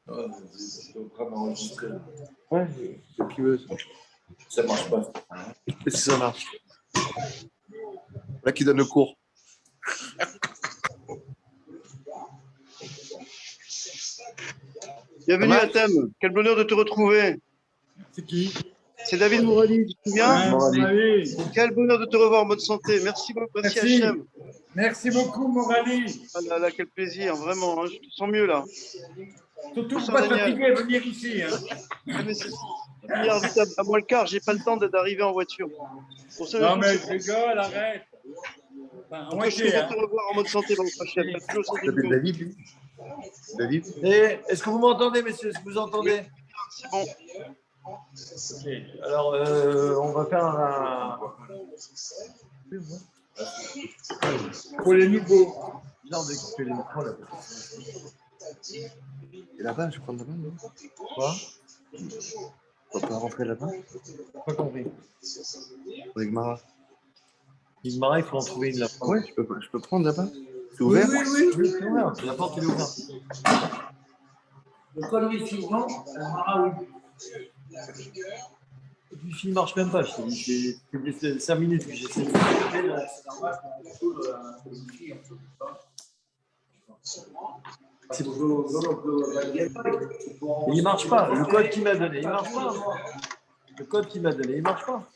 Ouais, c'est vraiment enregistré. Ouais, qui veut. Ça marche pas. Qu'est-ce que ça marche? Là qui donne le cours. Bienvenue à Thème. Quel bonheur de te retrouver. C'est qui? C'est David Mourali, tu te souviens? Morali. Quel bonheur de te revoir en bonne santé. Merci beaucoup, merci Hachem. Merci beaucoup, Morali. Ah là là, quel plaisir, vraiment, hein, je te sens mieux là. Surtout Bonsoir, pas Daniel. fatigué à venir ici. Hein. Ah, mais c'est venir vite à moins le quart, j'ai pas le temps d'arriver en voiture. Pour ça, Non, mais je rigole, arrête. Enfin, on peut je te revoir en mode santé, mon Hachem. T'as toujours ça David, David, lui. David. Est-ce que vous m'entendez, messieurs? Est-ce que vous entendez? C'est bon. Ok. Alors, on va faire un. Pour les nouveaux. Non, on va couper les micros là. Et là-bas, je prends là-bas, non? Quoi? On peut pas rentrer là-bas? Pas compris. Avec Mara. Igmara, il faut en trouver une là. Ouais, je peux prendre là-bas? C'est ouvert? Oui, c'est ouvert. La porte est ouverte. Le premier suivant, Mara, oui. Le wifi ne marche même pas. C'est 5 minutes que j'essaie de faire. Il ne marche pas. Le code qu'il m'a donné, il ne marche pas. Le code qu'il m'a donné, il ne marche pas.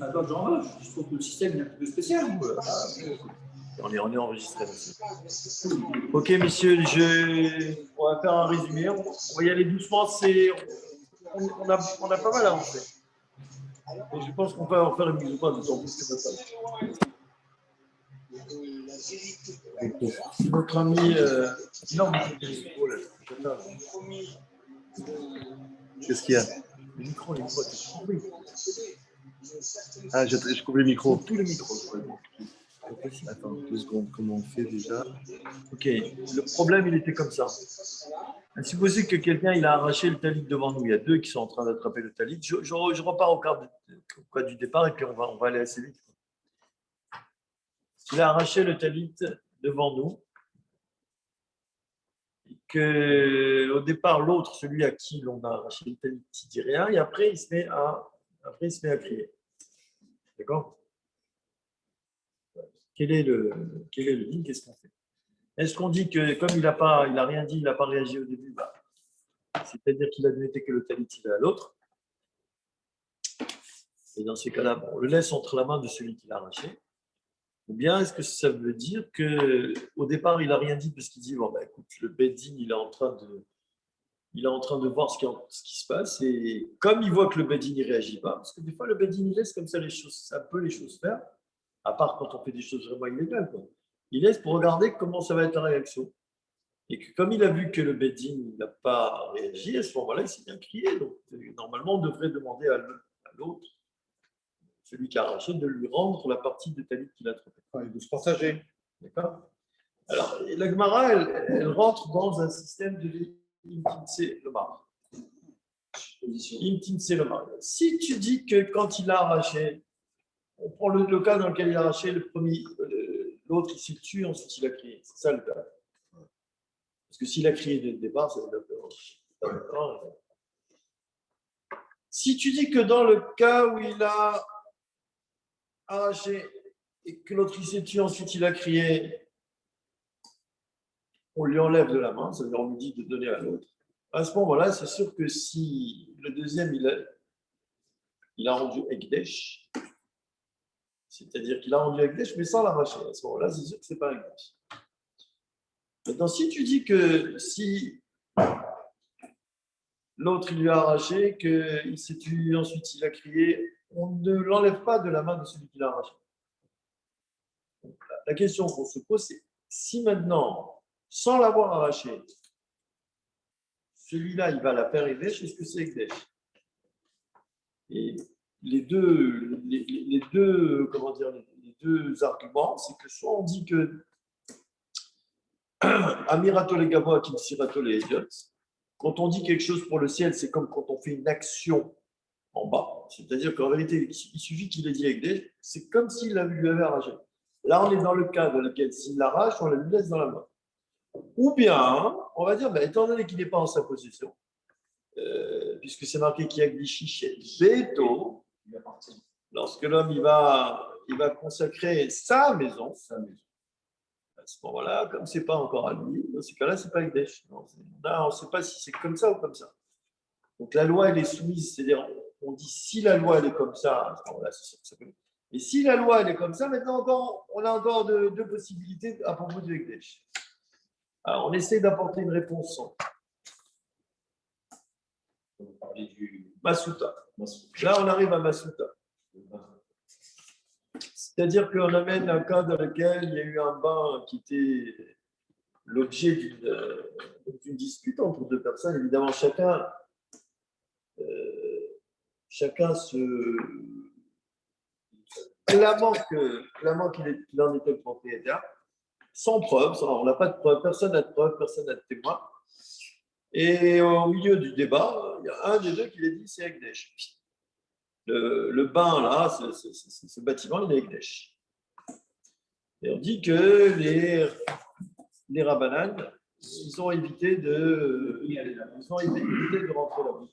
Attends, Jean, je trouve que le système est un peu spécial. On est enregistré. Ok, messieurs, on va faire un résumé. On va y aller doucement. On a pas mal avancé. Et je pense qu'on peut en faire une mise au point, d'autant plus que ça. Notre ami. Non, Qu'est-ce qu'il y a? le micro, les micros, c'est trop bruit. Ah, je coupe les micros. Tous les micros. Attends, 2 secondes. Comment on fait déjà? Ok, le problème, il était comme ça. Supposez que quelqu'un il a arraché le talit devant nous. Il y a deux qui sont en train d'attraper le talit. Je repars au cas du départ et puis on va aller assez vite. Il a arraché le talit devant nous. Et au départ, l'autre, celui à qui l'on a arraché le talit, il ne dit rien. Et après, il se met à crier. D'accord? Quel est le lien? Qu'est-ce qu'on fait? Est-ce qu'on dit que comme il n'a rien dit, il n'a pas réagi au début, c'est-à-dire qu'il a admetté que le talit il est à l'autre? Et dans ces cas-là, on le laisse entre la main de celui qui l'a arraché. Ou bien est-ce que ça veut dire qu'au départ, il n'a rien dit parce qu'il dit bon, écoute, le Beddin, il est en train de voir ce qui se passe. Et comme il voit que le Beddin ne réagit pas, parce que des fois, le Beddin, il laisse comme ça un peu les choses faire, à part quand on fait des choses vraiment illégales, quoi. Il laisse pour regarder comment ça va être la réaction. Et que comme il a vu que le Beddin n'a pas réagi, à ce moment-là, il s'est bien crié. Donc, normalement, on devrait demander à l'autre, celui qui a arraché, de lui rendre la partie de talit qu'il a trompé. De se partager. D'accord? Alors, la Gemara, elle rentre dans un système de Imtinse Lomar. Imtinse Lomar. Si tu dis que quand il a arraché, on prend le cas dans lequel il a arraché, l'autre il s'est tué, ensuite il a crié. C'est ça le cas. Parce que s'il a crié dès le départ, ça veut dire que. Si tu dis que dans le cas où il a arraché et que l'autre il s'est tué, ensuite il a crié, on lui enlève de la main, ça veut dire on lui dit de donner à l'autre. À ce moment-là, c'est sûr que si le deuxième il a rendu Ekdesh, c'est-à-dire qu'il a rendu Ekdesh, mais sans l'arracher. À ce moment-là, c'est sûr que ce n'est pas Ekdesh. Maintenant, si tu dis que si l'autre il lui a arraché, qu'il s'est tué, ensuite il a crié, on ne l'enlève pas de la main de celui qui l'a arraché. Donc, la question qu'on se pose, c'est si maintenant, sans l'avoir arraché, celui-là, il va la faire Ekdesh, est-ce que c'est Ekdesh? Et les deux arguments, c'est que soit on dit que Amirato le Gavoa qui Sirato les Ediot, quand on dit quelque chose pour le ciel, c'est comme quand on fait une action en bas. C'est-à-dire qu'en vérité, il suffit qu'il ait dit Ekdesh, c'est comme s'il lui avait arraché. Là, on est dans le cas dans lequel s'il l'arrache, on la lui laisse dans la main. Ou bien, on va dire, étant donné qu'il n'est pas en sa possession, puisque c'est marqué qu'il y a glitchi chez Beto, lorsque l'homme il va consacrer sa maison, à ce moment-là, comme ce n'est pas encore à lui, dans ce cas-là, ce n'est pas Ekdesh. On ne sait pas si c'est comme ça ou comme ça. Donc la loi, elle est soumise, c'est-à-dire, on dit si la loi, elle est comme ça, à ce moment-là, c'est sûr que ça peut. Et si la loi, elle est comme ça, maintenant encore, on a encore deux possibilités à propos de Ekdesh. Alors, on essaie d'apporter une réponse sans. On va parler du Masuta. Là, on arrive à Masuta. C'est-à-dire qu'on amène un cas dans lequel il y a eu un bain qui était l'objet d'une dispute entre deux personnes. Évidemment, chacun se clamant qu'il en était le propriétaire, sans preuve. On n'a pas de preuve, personne n'a de preuve, personne n'a de témoin. Et au milieu du débat, il y a un des deux qui l'a dit, c'est Ekdesh. Le bain, là, ce bâtiment, il est Ekdesh. Et on dit que les Rabbanan, ils ont évité de rentrer là-bas.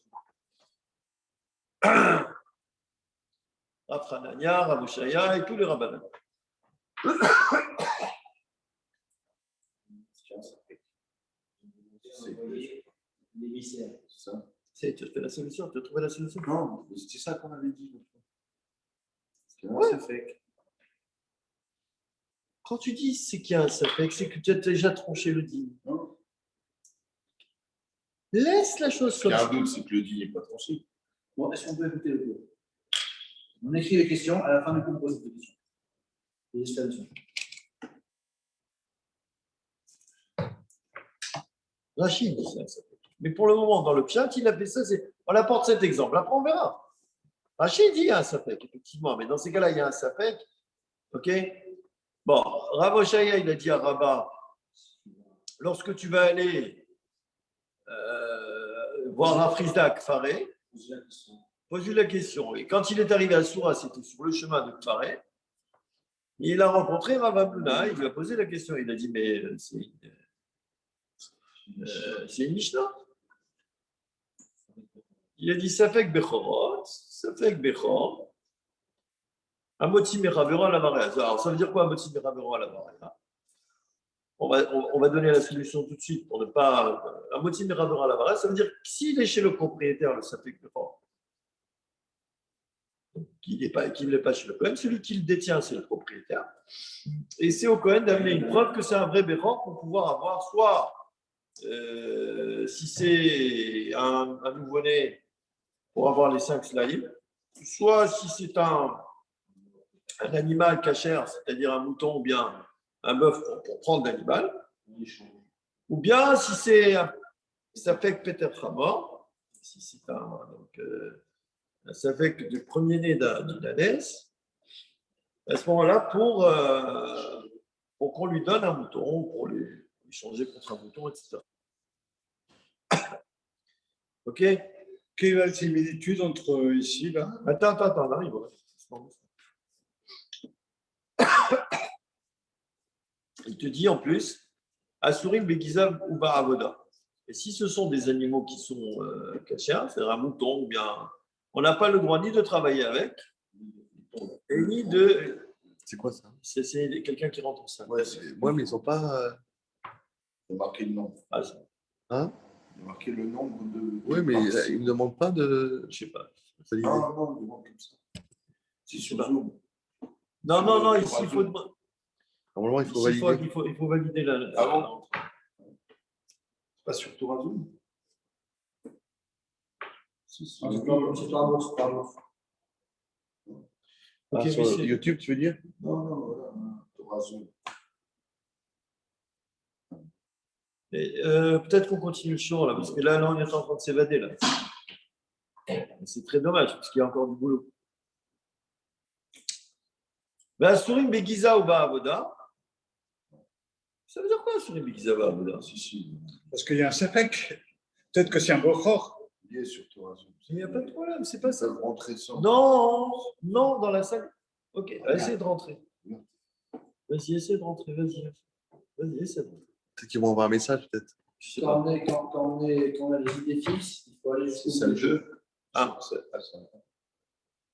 Rav Hanania, Rav Oshaya et tous les Rabbanan. l'émissaire, c'est ça? Tu as fait la solution, tu as trouvé la solution? Non, c'était ça qu'on avait dit. Ouais. Ça fait. Quand tu dis c'est qu'il y a un safek, c'est que tu as déjà tranché le dîme. Non. Laisse la chose Il y comme a ça. un doute, c'est que le dit n'est pas tranché. Bon, est-ce qu'on peut écouter le cours? On écrit les questions, à la fin du cours, on pose des questions. Les explications. Rachid dit ça. Mais pour le moment, dans le chat, il a fait ça. On apporte cet exemple. Après, on verra. Rachid dit il y a un safek, effectivement. Mais dans ces cas-là, il y a un safek. OK? Bon, Rav Oshaya, il a dit à Rabat, lorsque tu vas aller voir Rafrizda Kfaré, pose-lui la question. Et quand il est arrivé à Soura, c'était sur le chemin de Kfaré, il a rencontré Rav Abuna, il lui a posé la question. Il a dit, mais c'est une Mishnah. Il a dit, Safek Bechorot, Safek Bechor, Amoti Meravera la Varia. Alors, ça veut dire quoi, Amoti Meravera la Varia? On va donner la solution tout de suite pour ne pas. Amoti Meravera la Varia, ça veut dire que s'il est chez le propriétaire, le Safek Bechor, qu'il n'est pas chez le Cohen, celui qui le détient, c'est le propriétaire. Et c'est au Cohen d'amener une preuve que c'est un vrai Bechor pour pouvoir avoir soit, si c'est un nouveau-né, pour avoir les 5 slaïm, soit si c'est un animal cachère, c'est-à-dire un mouton ou bien un bœuf pour prendre l'animal, ou bien si c'est ça fait que Peter Hamor, si c'est un ça fait que du premier-né d'une ânesse, à ce moment-là, pour qu'on lui donne un mouton, pour lui changer contre un mouton, etc. OK? Quelle est la similitude entre ici, là? Attends, on arrive. Il te dit en plus, Asurim Begizav ou Baravoda. Et si ce sont des animaux qui sont cachés, c'est-à-dire un mouton ou bien. On n'a pas le droit ni de travailler avec, et ni de. C'est quoi ça? C'est quelqu'un qui rentre en salle. Ouais, mais ils sont pas. Il a marqué le nom. Ah, Hein? Il a marqué le nombre de. Oui, mais ils ne me demandent pas de. je sais pas. valider. Non, il demande comme ça. C'est sur Zoom. Non, ici, il faut. Normalement, il faut Ici, valider. il faut valider la. Ah bon? C'est pas sur Torah Zoom? C'est pas un autre, c'est pas un autre. Ah, Ok, sur mais c'est- YouTube, tu veux dire? Non, voilà. Torah Zoom. Peut-être qu'on continue le show là, parce que là, on est en train de s'évader là. C'est très dommage, parce qu'il y a encore du boulot. Ben, Asurim Begiza ou Ba'avoda. Ça veut dire quoi, Asurim Begiza ou Ba'avoda? Si. Parce qu'il y a un safek. Peut-être que c'est un bochor. Il est sur Torah Zoom. Il n'y a pas de problème, c'est pas ça. Ça rentrer sans. Non, dans la salle. Ok, essayez de rentrer. Vas-y, essaie de rentrer, vas-y. Vas-y, essaie de rentrer. Peut-être qu'ils vont envoyer un message, peut-être. Je sais pas. Quand on a les idées fixes, il faut aller jusqu'au C'est bout. le jeu. Ah. C'est pas ça.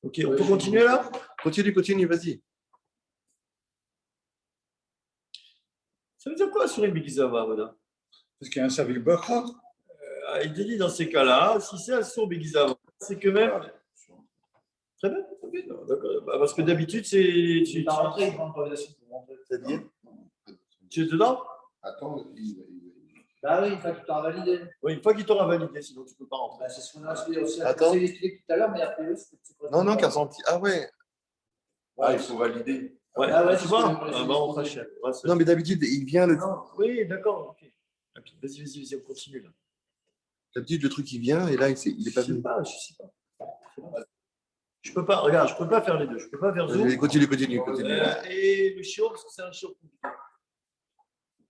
Ok, on peut continuer là? Continue, vas-y. Ça veut dire quoi sur une Begizava, voilà? Parce qu'il y a un Savik Bechor. Il te dit dans ces cas-là, si c'est un son Begizava, c'est que même. Très bien, ok, non, d'accord. Bah, parce que d'habitude, c'est. Il va rentrer, il prend l'autorisation pour rentrer. C'est-à-dire Tu es dedans? Attends, Bah oui, une fois que tu t'auras validé. Oui, une fois qu'il t'aura validé, sinon tu ne peux pas rentrer. Bah, c'est ce qu'on a acheté aussi. Attends. C'est les trucs tout à l'heure, mais après, c'est pas. Non, car son petit. Ah ouais. il faut valider. Ouais, Ah ouais, tu c'est vois? ce que je- Ah, bah, on fera cher. Ouais, c'est- Non, mais d'habitude, il vient le. Non, oui, d'accord, ok. Ah, puis, vas-y, on continue là. D'habitude, le truc, il vient et là, il est pas Je sais venu. pas, je sais pas. Je peux pas, regarde, je peux pas faire les deux. Je peux pas faire Zoom. Continue. Et le chiot, parce que c'est un chiot compliqué.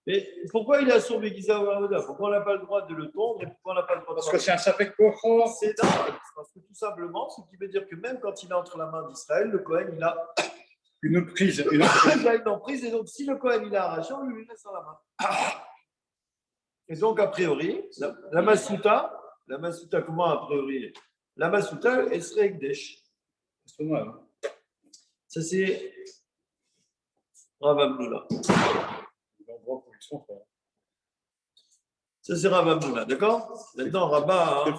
Mais pourquoi il a son Begiza ou Arvoda? Pourquoi on n'a pas le droit de le tondre et pourquoi on n'a pas le droit de Parce que c'est un Savik Bechor. C'est dingue. Parce que tout simplement, ce qui veut dire que même quand il est entre la main d'Israël, le Cohen, il a Une prise. il a une emprise. Et donc, si le Cohen, il a arraché, on lui laisse dans la main. Et donc, a priori, la Masuta, comment a priori? La Masuta, elle serait Ekdesh. C'est pas mal. Ça, c'est Rav Amnoula. L'endroit où ils sont, quoi. Ça, c'est Rav Amnoula, d'accord? Maintenant, Rabat. Hein.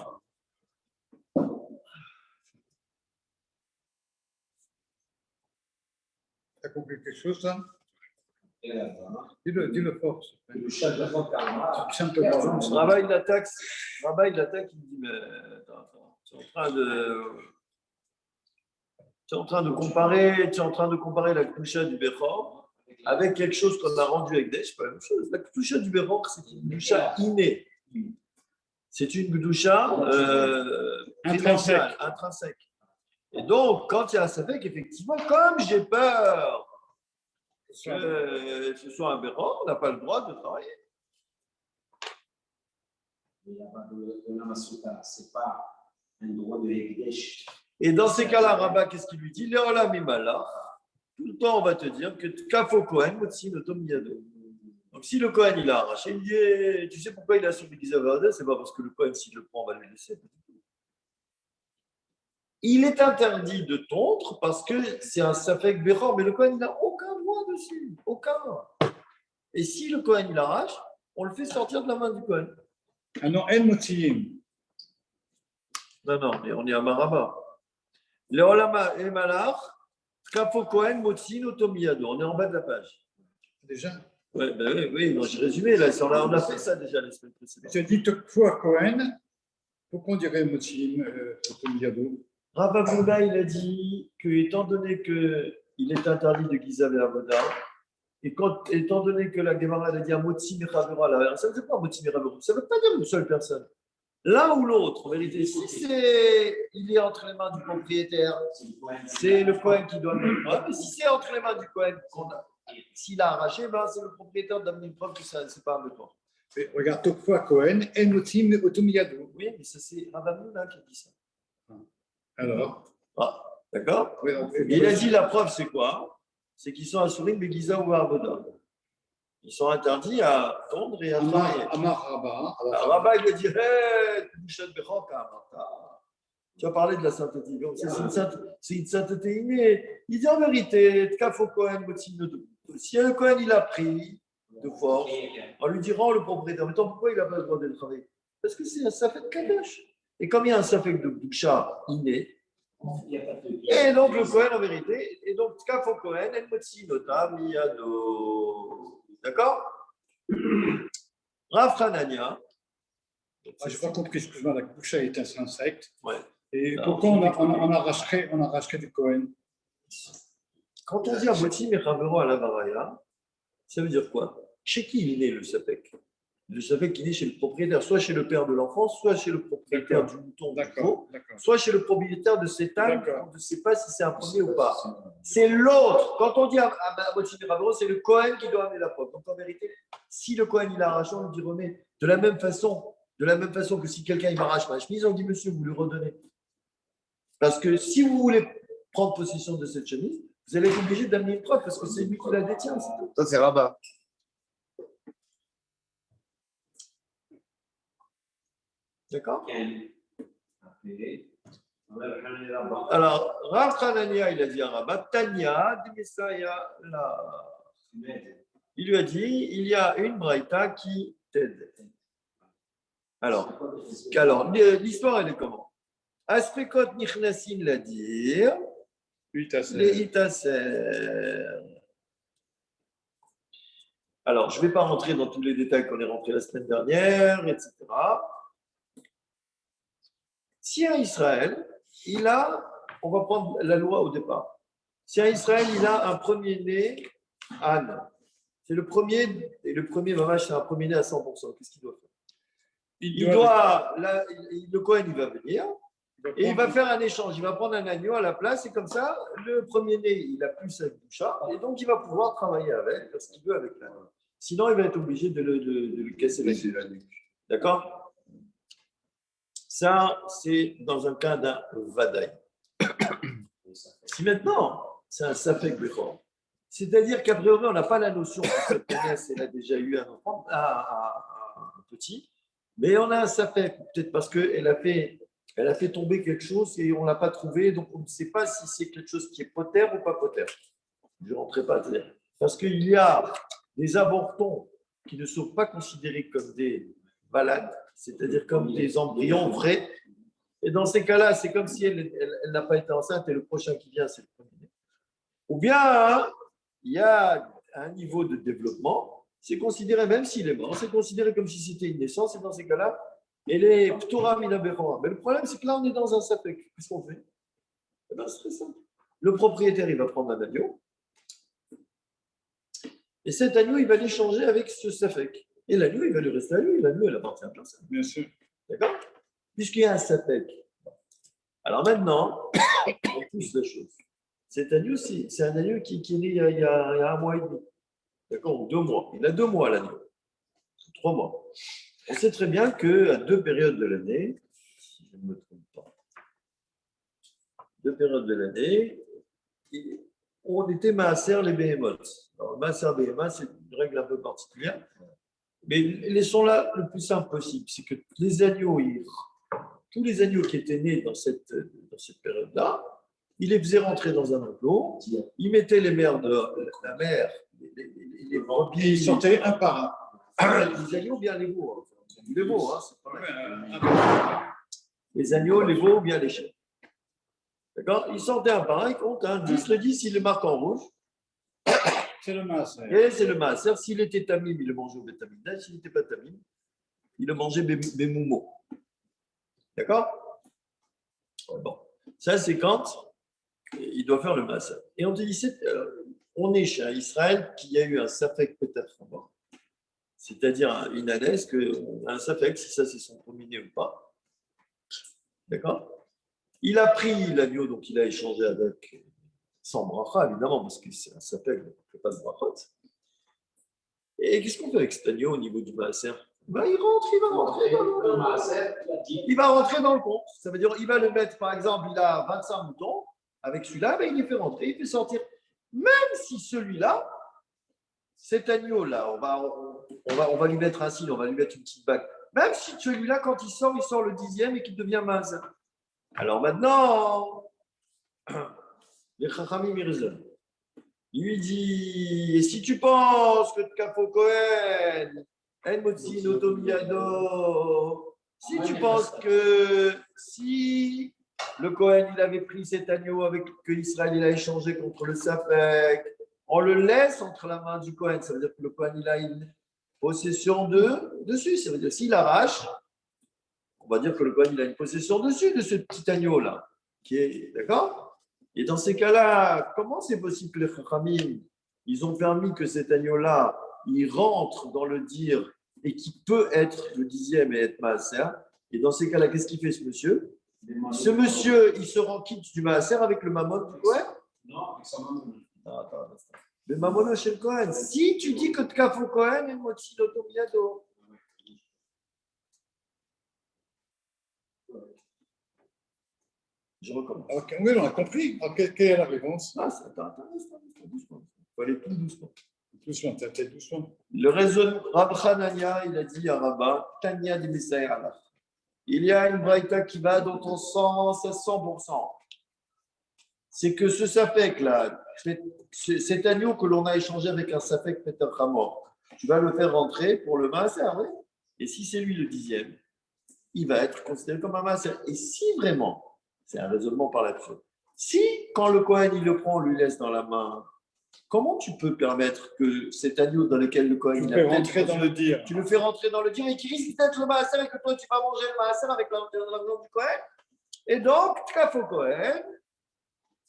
T'as compris quelque chose, là? Dis-le fort. s'il te plaît. Le chat de la fois Karma. Simplement. Rabat, il attaque, il me dit, mais attends, tu es en train de comparer la Kdusha du Bechor avec quelque chose qu'on a rendu avec Desh, c'est pas la même chose. La Kdusha du Bechor, c'est une Kdusha innée. C'est une Kdusha intrinsèque. Et donc, quand il y a un Safek, effectivement, comme j'ai peur que ce soit un Bechor, on n'a pas le droit de travailler. Il n'y a pas de Namasuta, ce n'est pas un droit de Hekdesh. Et dans ces cas-là, Rabat, qu'est-ce qu'il lui dit? Léola Mimala, tout le temps, on va te dire que Kafo Kohen, Motsi Notom Yado. Donc, si le Kohen, il a arraché, il dit, tu sais pourquoi il a sauvé Gizavada? C'est pas parce que le Kohen, s'il le prend, on va le laisser. Il est interdit de tondre parce que c'est un Safek Bechor, mais le Kohen, il n'a aucun droit dessus. Aucun. Et si le Kohen, il arrache, on le fait sortir de la main du Kohen. Ah non, El Motsiyim. Non, mais on est à Maraba. Léolama et Malach, Kafo Kohen, Motsi Notom Yado. On est en bas de la page. Déjà. Oui, non, j'ai résumé, là, on a fait ça déjà la semaine précédente. Tu as dit fois Cohen. Pourquoi on dirait Motsiyim Tomiyado? Rav Amnoula, il a dit que, étant donné qu'il est interdit de Gizav et Avoda, et étant donné que la Gemara a dit à Motsi Mechavera, ça ne veut dire pas Motsi Mechavera, ça ne veut pas dire une seule personne. L'un ou l'autre, en vérité, si il est entre les mains du propriétaire, c'est le Kohen qui doit le mettre. Mais si c'est entre les mains du Kohen, s'il a arraché, ben, c'est le propriétaire d'amener une preuve que ce n'est pas un besoin. Regarde, Tokfa Cohen, El Motsiyim Otomiyado. Oui, mais ça, c'est Rav Amnoula qui a dit ça. Alors, D'accord? oui, donc, Il a dit la preuve, c'est quoi? C'est qu'ils sont assurés de Giza ou Arboda. Ils sont interdits à tondre et à travailler. Amar Rabba. Rabat, il lui a dit hey, tu as parlé de la sainteté. C'est une sainteté innée. Il dit en vérité, si le Kohen il a pris de force, on lui dira le propriétaire, mais pourquoi il n'a pas le droit de travailler? Parce que c'est un safek kadosh. Et comme il y a un safek de Boucha inné, et donc le Kohen en vérité, et donc Kafo Kohen, El Motsi Notam Yado. D'accord? Rav Hanania. Je n'ai pas compris, excuse-moi, la couche est un insecte. Ouais. Et Alors, pourquoi on arracherait du Cohen? Quand on dit Aboti Mechavero à la Baraya, ça veut dire quoi? Chez qui il est né le sapek? Le sapek il est chez le propriétaire, soit chez le père de l'enfant, soit chez le propriétaire du mouton, du veau, soit chez le propriétaire de cet âne. On ne sait pas si c'est un premier ou pas. C'est l'autre. Quand on dit Aboti Mechavero, c'est le Kohen qui doit amener la preuve. Donc en vérité, si le Kohen il a arraché, on lui dit remets. De la même façon que si quelqu'un il m'arrache ma chemise, on dit monsieur, vous lui redonnez. Parce que si vous voulez prendre possession de cette chemise, Vous allez être obligé d'amener une preuve parce que c'est lui qui la détient. C'est tout. Ça, c'est Rabat. D'accord? Après, là-bas. Alors, Rav Hanania, il a dit à Rabat, Tania, Dimesaya, là. Il lui a dit, il y a une braïta qui t'aide. Alors, l'histoire, elle est comment? Asprekot nichnasin la dire, les itaser. Alors, je ne vais pas rentrer dans tous les détails qu'on est rentré la semaine dernière, etc. Si un Israël, on va prendre la loi au départ. Si un Israël, il a un premier-né, Anne, c'est le premier, et le premier mamash, c'est un premier-né à 100%. Qu'est-ce qu'il doit faire? Le Kohen, il va venir, et il va faire un échange. Il va prendre un agneau à la place, et comme ça, le premier-né, il a plus sa doucha, et donc il va pouvoir travailler avec, faire ce qu'il veut avec l'agneau. Sinon, il va être obligé de lui casser la nuque. D'accord? Ça, c'est dans un cas d'un vadaï. Si maintenant, c'est un safek bechor, c'est-à-dire qu'à priori, on n'a pas la notion que cette connaisse, elle a déjà eu un enfant, un petit, mais on a un safek, peut-être parce qu'elle a fait tomber quelque chose et on ne l'a pas trouvé, donc on ne sait pas si c'est quelque chose qui est poter ou pas poter. Je ne rentrerai pas à dire. Parce qu'il y a des avortons qui ne sont pas considérés comme des malades, c'est-à-dire comme des embryons vrais. Et dans ces cas-là, c'est comme si elle n'a pas été enceinte et le prochain qui vient, c'est le premier. Ou bien, il y a un niveau de développement, c'est considéré, même s'il est mort, c'est considéré comme si c'était une naissance, et dans ces cas-là, elle est p'tora mina bechora. Mais le problème, c'est que là, on est dans un sapek. Qu'est-ce qu'on fait? Eh bien, c'est très simple. Le propriétaire, il va prendre un agneau, et cet agneau, il va l'échanger avec ce sapek. Et l'agneau, il va lui rester à lui. L'agneau, il appartient à personne. Bien sûr. D'accord? Puisqu'il y a un sapek. Alors maintenant, on pousse la chose. Cet agneau, c'est un agneau qui est né il y a 1 mois et demi. D'accord? Ou 2 mois. Il a 2 mois l'agneau. 3 mois. On sait très bien qu'à 2 périodes de l'année, si je ne me trompe pas, 2 périodes de l'année, on était maaser les behemoths. Alors, maaser behemoth, c'est une règle un peu particulière. Mais laissons-la le plus simple possible. C'est que les agneaux, tous les agneaux qui étaient nés dans cette période-là, il les faisait rentrer dans un enclos, il mettait les mères de la mère, les brebis. Ils sortaient un par un. Les agneaux, bien les veaux. Les veaux, hein, c'est pas mal. Les agneaux, les veaux, bien les chiens. D'accord? Ils sortaient un par un, ils comptent. 10, le 10, il le marque en rouge. C'est le masque. Et c'est le maaser. S'il était tamim, il le mangeait au bétamina. S'il n'était pas tamim, il le mangeait bémoumo. D'accord? Bon. Ça, c'est quand il doit faire le maaser. Et on te dit, on est chez un Israël qui a eu un safek peut-être avant. C'est-à-dire une ânesse, qu'on a un safek, si ça c'est son premier-né ou pas. D'accord? Il a pris l'agneau, donc il a échangé avec, sans bracha, évidemment, parce que c'est un safek, donc on ne fait pas de brachot. Et qu'est-ce qu'on fait avec cet agneau au niveau du maaser? Il va rentrer dans le compte. Ça veut dire il va le mettre, par exemple, il a 25 moutons. Avec celui-là, il les fait rentrer, il fait sortir. Même si celui-là, cet agneau-là, on va lui mettre un signe, on va lui mettre une petite bague. Même si celui-là, quand il sort le 10e et qu'il devient maaser. Alors maintenant, les Chachamim, il lui dit, et si tu penses que Kafo Kohen, si tu penses que si le Kohen il avait pris cet agneau avec que Israël il a échangé contre le Safek, on le laisse entre la main du Kohen, ça veut dire que le Kohen il a une possession dessus, ça veut dire s'il arrache, on va dire que le Kohen il a une possession dessus de ce petit agneau là, qui est d'accord. Et dans ces cas-là, comment c'est possible que les Chachamim ils ont permis que cet agneau là il rentre dans le dir et qui peut être le 10e et être maaser. Et dans ces cas-là, qu'est-ce qu'il fait ce monsieur? Ce monsieur, il se rend quitte du maaser avec le mammon du Kohen? Non, avec son mammon. Attends. Le mammon chez le Kohen. Si tu dis que Tkafo Kohen est motzi loto miyado. Je recommence. Ok, oui, on a compris. Alors, quelle est la réponse? Ah, attends, doucement. Il faut aller tout doucement. Doucement, peut-être doucement. Le raisonnement, Rab Hanania, il a dit à Rabba, Tanya di Messaïr Allah. Il y a une braïta qui va dans ton sens à 100%. C'est que ce sapek-là, cet agneau que l'on a échangé avec un sapek Peter Hamor, tu vas le faire rentrer pour le maaser, oui. Et si c'est lui le 10e, il va être considéré comme un maaser. Et si vraiment, c'est un raisonnement par là-dessus, si quand le Kohen il le prend, on lui laisse dans la main, comment tu peux permettre que cet agneau dans lequel le Kohen Tu il peux a peut-être rentrer dans le dire. tu le fais rentrer dans le dire et qui risque d'être le maaser et que toi tu vas manger le maaser avec l'argent du Kohen. Et donc, Kafo Kohen,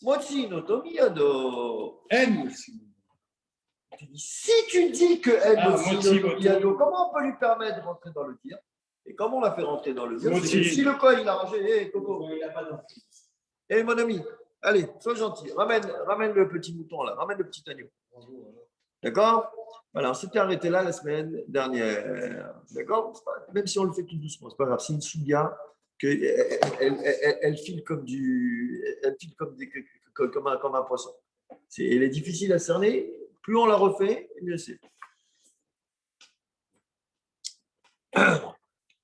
Motsi Notomiyado. N aussi. Tu dis, si tu dis que elle Ah, Motsi Motsi Notomiyado, comment on peut lui permettre de rentrer dans le dire? Et comment on l'a fait rentrer dans le dire? C'est Motsi. que si le Kohen il a rangé, hé Coco, Il n'a pas d'enfant. hé mon ami, allez, sois gentil, ramène le petit mouton là, ramène le petit agneau. D'accord? Voilà, on s'était arrêté là la semaine dernière. D'accord? Même si on le fait tout doucement, c'est pas grave. C'est une souga elle file comme comme un poisson. Elle est difficile à cerner. Plus on la refait, mieux c'est.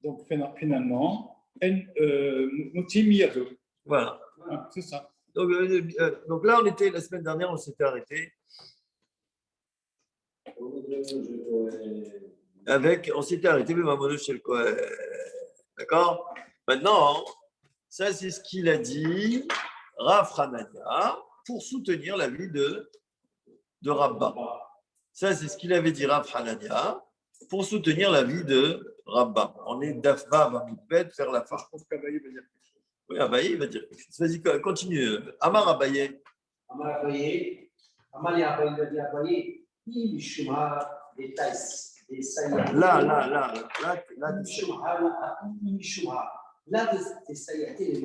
Donc, finalement, Moti Miyado. Voilà. Ah, c'est ça. Donc là, la semaine dernière, on s'était arrêté. On s'était arrêté le Mamono chez le Kohen. D'accord? Maintenant, ça c'est ce qu'il a dit Rav Hanania pour soutenir l'avis de Rabba. Ça c'est ce qu'il avait dit Rav Hanania pour soutenir l'avis de Rabba. On est d'Afba à Mikbet, faire la fin. Je pense qu'Abaye va dire quelque chose. Oui, Abaye va dire quelque chose. Vas-y, continue. Amar Abaye. Amar Abaye, Amar Abaye va dire Abaye, il chuma des tailles. Là,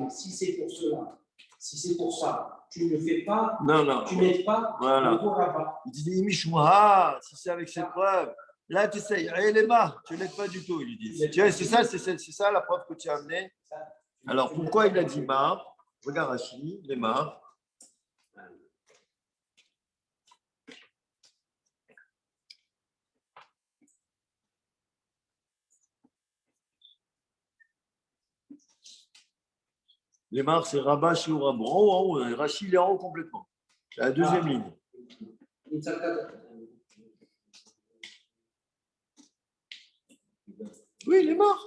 si c'est pour cela, si c'est pour ça, tu ne fais pas, non. tu n'aides pas, voilà. le rabat. Il dit Mishmuha, si c'est avec cette preuve, là tu essayes, Lema, tu n'aides pas du tout, il lui dit. Tu vois, c'est ça la preuve que tu as amenée. Alors pourquoi il a dit Mar? Regarde Rashi, les Mar. Les marques, c'est Rabat chez Rabon. En haut, Rachid, il est en haut complètement. C'est la deuxième ligne. Oui, les marques.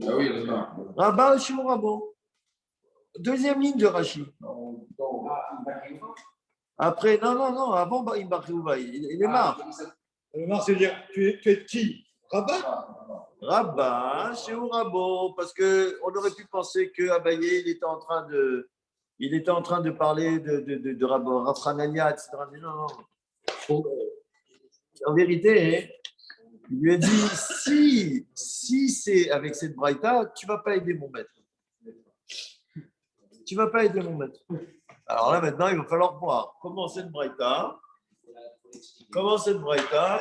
Ah oui, les marques. Rabat chez Rabon. Deuxième ligne de Rachid. Après, non, avant il est marre. Le Mar, c'est-à-dire, tu es qui? Rabat? Rabat chez Rabon. Parce qu'on aurait pu penser qu'Abaye, il était en train de parler de Rav Hanania, etc. Mais non. En vérité, il lui a dit, si c'est avec cette braïta, tu ne vas pas aider mon maître. Tu ne vas pas aider mon maître. Alors là, maintenant, il va falloir voir comment cette braïta,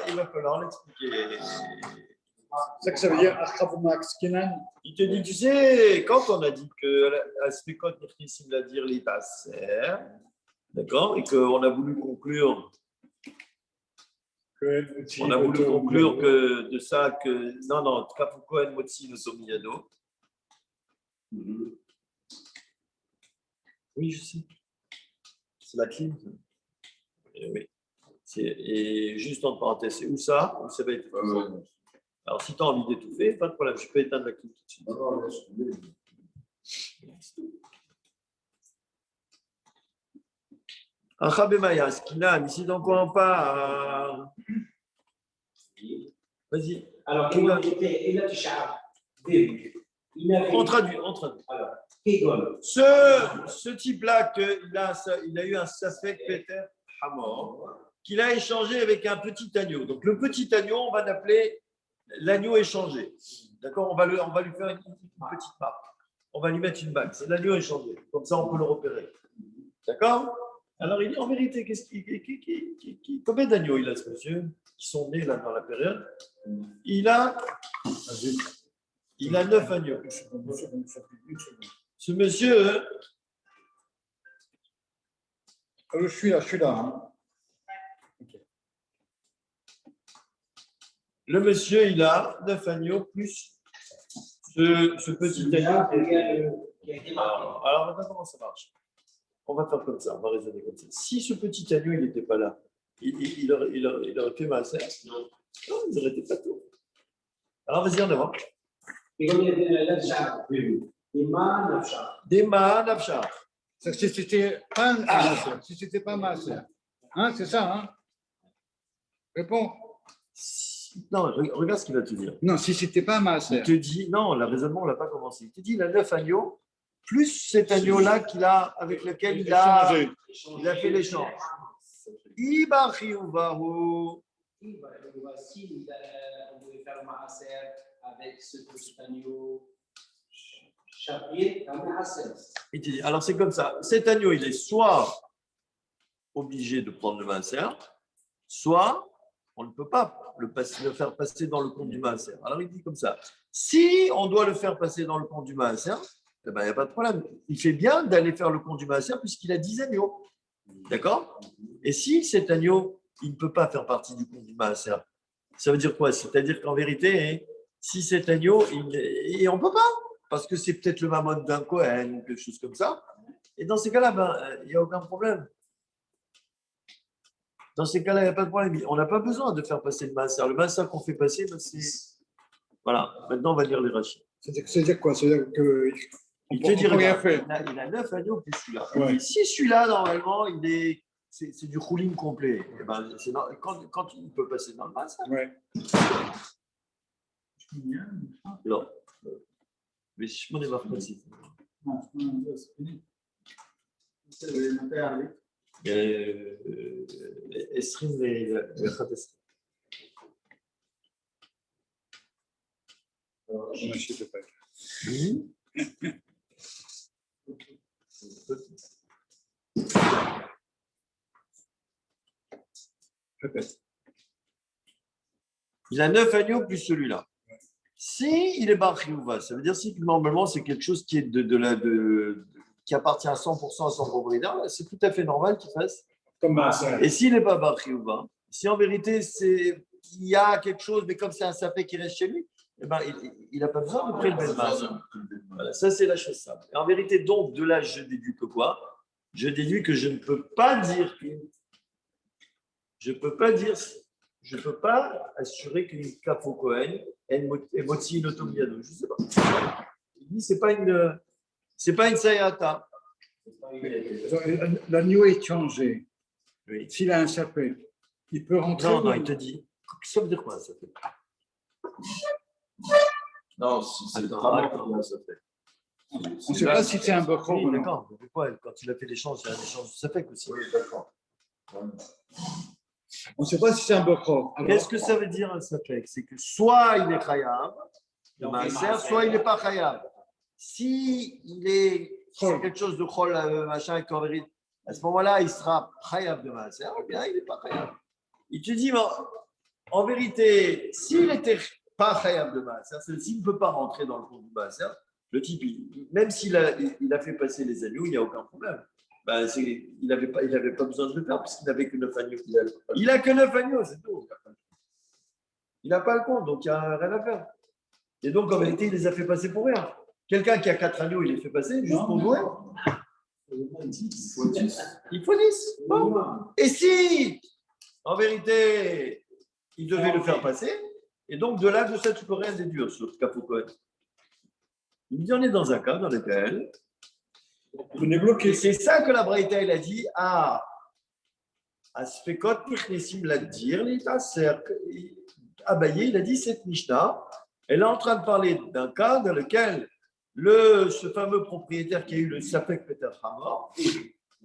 il va falloir l'expliquer. C'est ça que ça veut dire Achavmax Kenan. Il te dit, tu sais, quand on a dit que Aspekot Nechnissim la dire les tasser, d'accord, et qu'on a voulu conclure. On a voulu conclure que de ça, que non, Kafukoen Motsi no Somiyado. Oui, je sais. C'est la clim. Oui. Et juste en parenthèse, c'est où ça? Où ça va être? Alors, si tu as envie d'étouffer, pas de problème, je peux éteindre la clim tout de suite. Achabemaya, Skinan, ici dans quoi on parle? Vas-y. Alors, on traduit. Alors, Ce type-là, il a eu un Safek Peter Hamor, qu'il a échangé avec un petit agneau. Donc, le petit agneau, on va l'appeler l'agneau échangé. D'accord, on va lui faire une petite marque. On va lui mettre une bague. C'est l'agneau échangé. Comme ça, on peut le repérer. D'accord? Alors, il dit en vérité, combien d'agneaux il a, ce monsieur, qui sont nés là dans la période? Il a 9 agneaux. Ce monsieur, Alors, je suis là. Hein. Le monsieur, il a 9 agneaux plus ce petit agneau. Alors maintenant, comment ça marche? On va faire comme ça, on va raisonner comme ça. Si ce petit agneau, il n'était pas là, il aurait fait ma serre. Non, il n'aurait été pas tout. Alors, vas-y, en avant. Des nafshar. Si c'était pas un masseur, si c'était pas un masseur. Hein, c'est ça, hein? Réponds. Non, regarde ce qu'il va te dire. Non, si c'était pas un Il masseur. te dit, non, le raisonnement, on ne l'a pas commencé. Il te dit, il a 9 agneaux, plus cet agneau-là avec lequel il a fait l'échange. Ibachiuvahu. Si on voulait faire le maaser avec ce petit agneau chapier, un maaser. Il te dit, alors c'est comme ça. Cet agneau, il est soit obligé de prendre le maaser, soit on ne peut pas le faire passer dans le compte du maaser. Alors il dit comme ça. Si on doit le faire passer dans le compte du maaser, eh ben, il n'y a pas de problème. Il fait bien d'aller faire le compte du maaser puisqu'il a 10 agneaux. D'accord? Et si cet agneau, il ne peut pas faire partie du compte du maaser, ça veut dire quoi? C'est-à-dire qu'en vérité, si cet agneau, et on ne peut pas, parce que c'est peut-être le mammon d'un Kohen ou quelque chose comme ça. Et dans ces cas-là, ben, il n'y a aucun problème. Dans ces cas-là, il n'y a pas de problème. On n'a pas besoin de faire passer le maaser. Le maaser qu'on fait passer, ben, c'est. Voilà, maintenant on va lire les rachis. C'est-à-dire quoi? C'est-à-dire que. Il te dit, rien regarde, faire. il a 9 agneaux plus celui-là. Ouais. Et si celui-là, normalement, c'est du rouling complet. Et ben, quand il peut passer dans le maaser. Ouais. Non. Mais je m'en ai marre aussi. Estrim et Khatestrim. Je n'achète pas. Répète. Il a 9 agneaux plus celui-là. Si il est Barchiouva, ça veut dire si normalement c'est quelque chose qui est qui appartient à 100% à son propriétaire, c'est tout à fait normal qu'il fasse. Comme masseur. Et s'il n'est pas Barchiouva, si en vérité il y a quelque chose, mais comme c'est un sapé qui reste chez lui, eh ben, il n'a pas besoin de prélever le masse. Voilà, ça c'est la chose simple. Et en vérité, donc, de là, je déduis que quoi? Je déduis que je ne peux pas dire je ne peux pas assurer qu'une Kafo Kohen est motzi notomiyado. Je ne sais pas. Il dit c'est pas une sayata. L'agneau est changé. Oui. S'il a un sapin, il peut rentrer. Non, il te dit. Ça veut dire quoi ça fait? Non, c'est le Attends, travail attends. comment ça fait. On ne sait pas si c'est un bokor Oui, ou non. d'accord. Mais pourquoi, quand il a fait l'échange, il y a un échange de sapek aussi. Oui, d'accord. On ne sait pas si c'est un bokor. Qu'est-ce que ça veut dire un sapek? C'est que soit il est khayab, le maaser, soit il n'est pas khayab. Si c'est quelque chose de chol, machin, et qu'en vérité, à ce moment-là, il sera khayab de maaser, ou bien il n'est pas khayab. Il te dit, en vérité, s'il n'était pas khayab de maaser, c'est-à-dire s'il ne peut pas rentrer dans le compte du maaser, le type, même s'il a fait passer les agneaux, il n'y a aucun problème. Ben, il n'avait pas besoin de le faire puisqu'il n'avait que 9 agneaux. Il n'a que 9 agneaux, c'est tout. Il n'a pas le compte, donc il n'y a rien à faire. Et donc, en vérité, il les a fait passer pour rien. Quelqu'un qui a 4 agneaux, il les fait passer juste pour jouer. Il faut 10. Bon. Et si, en vérité, il devait le faire passer, et donc de là, de ça, tu peux rien déduire sur Kafo Kohen. Il dit, on est dans un cas dans lequel On est bloqué. et c'est ça que la Braïta, elle a dit, Asfekot Nichnesim l'a dire, Abaye, il a dit cette Mishnah, elle est en train de parler d'un cas dans lequel ce fameux propriétaire qui a eu le Sapek Peter Hamor,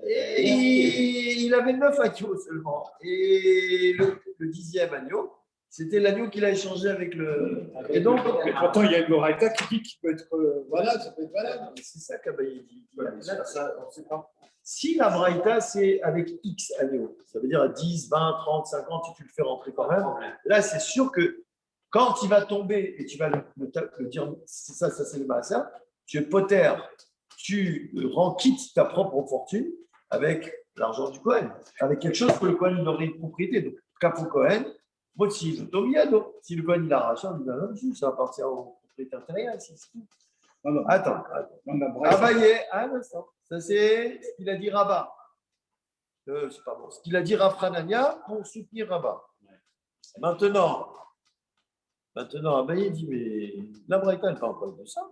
et il avait 9 agneaux seulement. Et le 10e agneau, c'était l'agneau qu'il a échangé avec le. Et donc, Et pourtant, il y a une Moraïta qui dit qu'il peut être valable, ça peut être valable. c'est ça qu'Abaye dit. Là, ça, on ne sait pas. Si la Braïta, c'est avec X agneaux, ça veut dire à 10, 20, 30, 50, tu le fais rentrer quand même. Là, c'est sûr que quand il va tomber et tu vas le dire, c'est ça c'est le maaser, tu es poter, tu rends quitte ta propre fortune avec l'argent du Cohen, avec quelque chose que le Cohen il aurait une propriété. Donc, Capo Cohen, Motsi, Tomiado. Si le Cohen il arrache, on dit non, non, ça appartient au propriétaire terrien. C'est tout. Attends. Abaye, un instant. Ça, c'est ce qu'il a dit Rabat. C'est pas bon. Ce qu'il a dit Rav Hanania pour soutenir Rabat. Maintenant, Abaye dit mais la Braïta, elle parle pas de ça.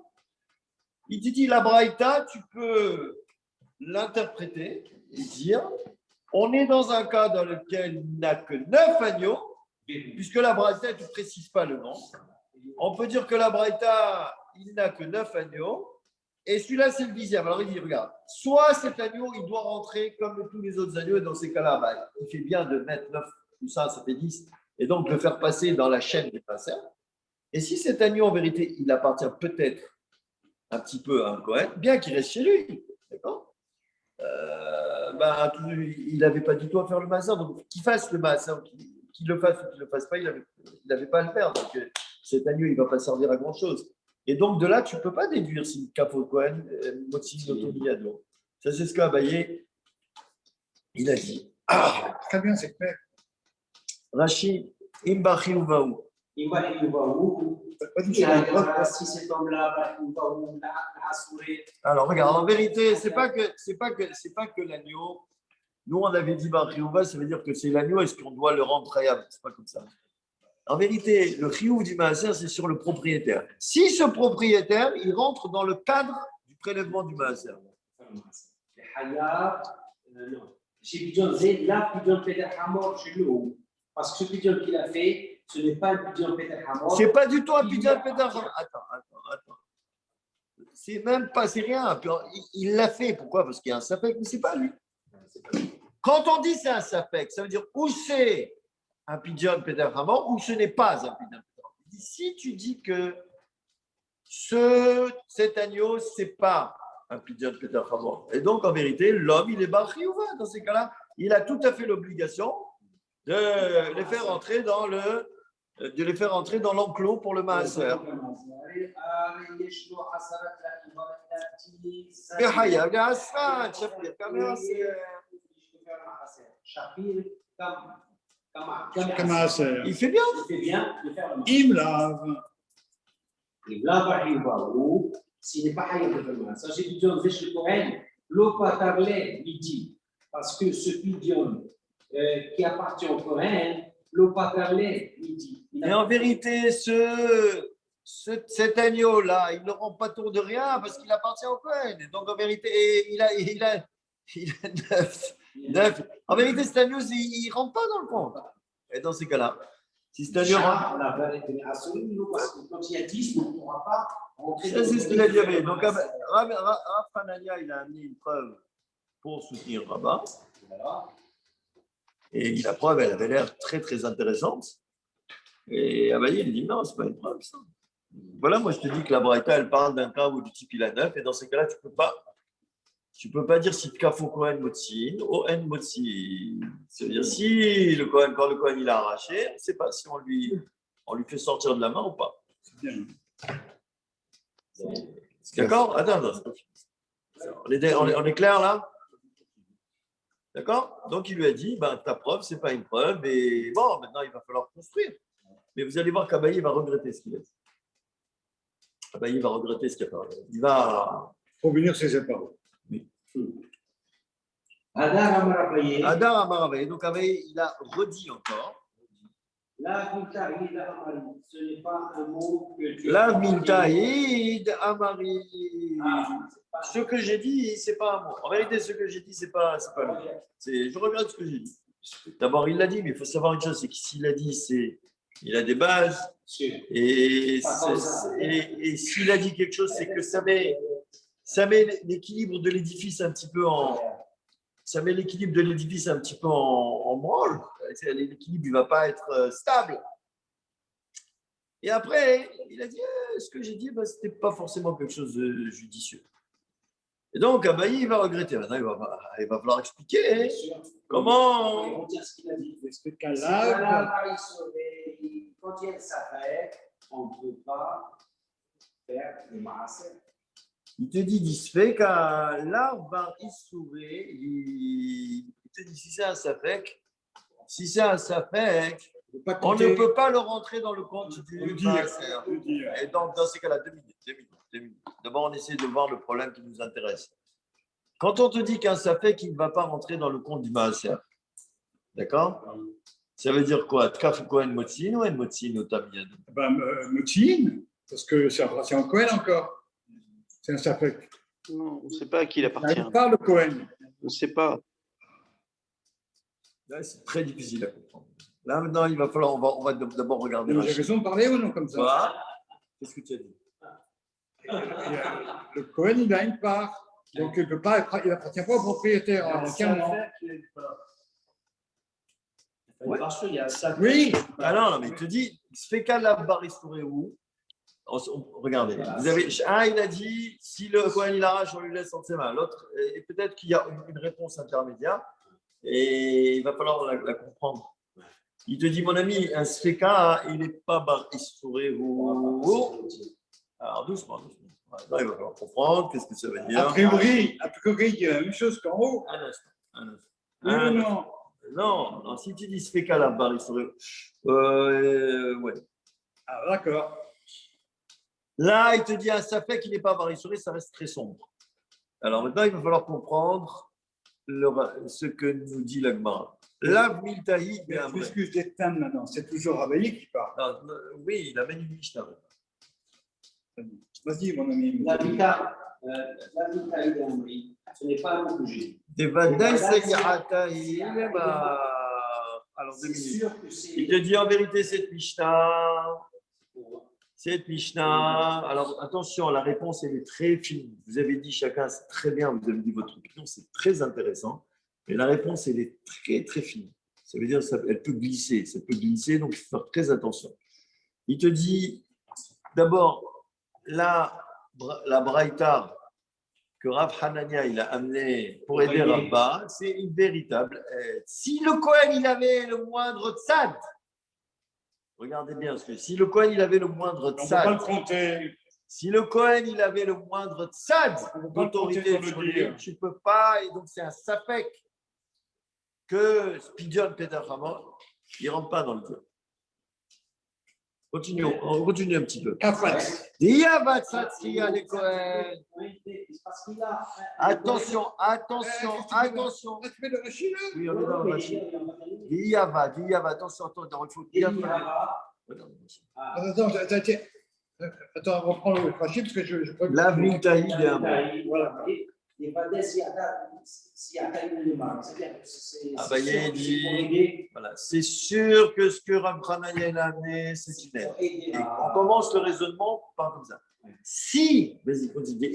Il dit la Braïta, tu peux l'interpréter et dire on est dans un cas dans lequel il n'a que 9 agneaux, puisque la Braïta, tu ne précises pas le nom. On peut dire que la Braïta, il n'a que 9 agneaux, et celui-là, c'est le 10e. Alors il dit regarde, soit cet agneau, il doit rentrer comme tous les autres agneaux, et dans ces cas-là, il fait bien de mettre 9 tout ça fait 10, et donc le faire passer dans la chaîne des passeurs. Et si cet agneau, en vérité, il appartient peut-être un petit peu à un Cohen, bien qu'il reste chez lui, d'accord, il n'avait pas du tout à faire le maaser, donc qu'il fasse le maaser, qu'il le fasse ou qu'il ne le fasse pas, il n'avait pas à le faire, donc cet agneau, il ne va pas servir à grand-chose. Et donc de là, tu ne peux pas déduire si le Capo Cohen, Motsi Notomiyado. Ça, c'est ce qu'Abaye, il a dit. Très bien, c'est clair. Rachid, Imbachi Uvaou. Si cet homme-là, alors regarde, en vérité, c'est pas que l'agneau. Nous, on avait dit Bariouva, ça veut dire que c'est l'agneau, est-ce qu'on doit le rendre khayab? C'est pas comme ça. En vérité, le chiyuv du maaser, c'est sur le propriétaire. Si ce propriétaire, il rentre dans le cadre du prélèvement du maaser. non. Chez Pidjon, c'est là, Pidjon Peter Hamor chez nous. Parce que ce Pidjon qu'il a fait, ce n'est pas un Pidjon Peter Hamor. C'est pas du tout un Pidjon Peter Hamor. Attends. C'est même pas, c'est rien. Il l'a fait. Pourquoi? Parce qu'il y a un sapek, mais c'est pas lui. Quand on dit c'est un sapek, ça veut dire ou c'est un Pidjon Peter Hamor ou ce n'est pas un Pidjon Peter Hamor. Si tu dis que cet agneau, c'est pas un Pidjon Peter Hamor, et donc en vérité, l'homme, il est Bariouva. Dans ces cas-là, il a tout à fait l'obligation de les faire entrer dans l'enclos pour le maaser. Il fait bien. Il lave. Il lave à Rivaou, s'il n'est pas Hayab de Fermat. Ça, j'ai dit, le Cohen, l'eau pas tablée, midi. Parce que ce pigeon qui appartient au Cohen, l'eau pas tablée, midi. Mais en vérité, cet agneau-là, il ne rend pas tour de rien parce qu'il appartient au Cohen. Donc en vérité, il a 9. En vérité, cet agneau, il ne rentre pas dans le compte. Et dans ces cas-là, si cet agneau rentre. Quand il y a 10, on ne pourra pas rentrer. Ça, c'est ce qu'il a dit. Donc, Rav Hanania, il a amené une preuve pour soutenir Rabat. Et la preuve, elle avait l'air très, très intéressante. Et Abaye, il dit non, ce n'est pas une preuve, ça. Voilà, moi, je te dis que la Braïta, elle parle d'un cas où du type il a 9. Et dans ces cas-là, tu ne peux pas dire si Kafo Kohen Motsin, O-N Motsin. C'est-à-dire, si quand le Kohen il a arraché, on ne sait pas si on lui fait sortir de la main ou pas. C'est bien. D'accord? Attends. On est clair là? D'accord? Donc il lui a dit, ta preuve, ce n'est pas une preuve, et bon, maintenant il va falloir construire. Mais vous allez voir qu'Abaye va regretter ce qu'il a dit. Abaye va regretter ce qu'il a fait. Il va. Pour venir sur ses paroles. Oui. Adar Amarabaye. Adar Amarabaye. Donc Abaye, il a redit encore. La Miltahid Amari, ce n'est pas un mot que tu La Miltahid Amari. Ce que j'ai dit, ce n'est pas un mot. En vérité, ce que j'ai dit, ce n'est pas lui. Je regrette ce que j'ai dit. D'abord, il l'a dit, mais il faut savoir une chose, c'est que s'il a dit, il a des bases. Et s'il a dit quelque chose, c'est que ça met l'équilibre de l'édifice un petit peu en branle. L'équilibre ne va pas être stable. Et après, il a dit ce que j'ai dit, ce n'était pas forcément quelque chose de judicieux. Et donc, Abaye, il va regretter. Maintenant, il va falloir expliquer comment. Ils vont dire ce qu'il a dit. Explique Quand il y a le sapin, on ne peut pas faire le maaser. Il te dit d'Isfeka, l'arbar Issouré, il te dit si c'est un Safek, on ne peut pas le rentrer dans le compte du Maaser. Et donc, dans ces cas-là, 2 minutes. D'abord, on essaie de voir le problème qui nous intéresse. Quand on te dit qu'un Safek, il ne va pas rentrer dans le compte du Maaser, d'accord? Ça veut dire quoi? Tkaf Kohen Motzin ou En Motzin au Tamiyad? Moutine, parce que ça appartient au Cohen encore. C'est un Safek. Non, on ne sait pas à qui il Il appartient. n'arrive pas le Cohen. On ne sait pas. Là, c'est très difficile à comprendre. Là, maintenant, il va falloir, on va d'abord regarder. J'ai raison de parler ou non comme ça? Quoi? Qu'est-ce que tu as dit? Le Cohen, il a une part. Donc, il n'appartient pas au propriétaire entièrement. Il y a ça. Oui, Ah non, mais il te dit, Sfeka la baristouré où? Regardez, vous avez, un, il a dit, si le Cohen il arrache, on lui laisse entre ses mains. L'autre, et peut-être qu'il y a une réponse intermédiaire, et il va falloir la comprendre. Il te dit, mon ami, un Sfeka, il n'est pas baristouré où? Alors, doucement. Là, il va falloir comprendre, qu'est-ce que ça veut dire. a priori, il y a la même chose qu'en haut. Un instant. Oui ou non? Non, si tu dis Sfeka la baristouré, ouais. Ah, d'accord. Là, il te dit un Safek qui n'est pas barissuré, ça reste très sombre. Alors maintenant, il va falloir comprendre ce que nous dit l'Agmara. L'av miltahi Puisque je déteins maintenant, c'est toujours Rabbaï qui parle. Oui, il amène une Mishnah. Vas-y, mon ami. La vita ce n'est pas un mot que j'ai. Alors, 2 minutes. Il te dit en vérité cette Mishnah, alors attention, la réponse elle est très fine. Vous avez dit chacun, c'est très bien, vous avez dit votre opinion, c'est très intéressant. Mais la réponse elle est très très fine. Ça veut dire qu'elle peut glisser, donc il faut faire très attention. Il te dit d'abord, la braïta que Rav Hanania il a amené pour aider Rabba, c'est une véritable aide. Si le Kohen il avait le moindre tzad, regardez bien, parce que si le Kohen il avait le moindre On ne peut pas le tzad, compter. si le Kohen il avait le moindre tzad On peut pas le d'autorité compter sur sur le lui, dire. tu ne peux pas, et donc c'est un sapek que Spidion Peter Hamon, il ne rentre pas dans le dire. Continuons, on continue un petit peu. Attention. Tu fais le rachis, là? Oui, on est dans le rachis. Diyava, attention, il faut bien. Attends, on reprend le rachis parce que je crois que. La Viltaï de Hamon. Voilà. Voilà, c'est sûr que ce que Rav Hanania a amené, c'est une aide. Et on commence le raisonnement par comme ça. Si, vas-y, continue.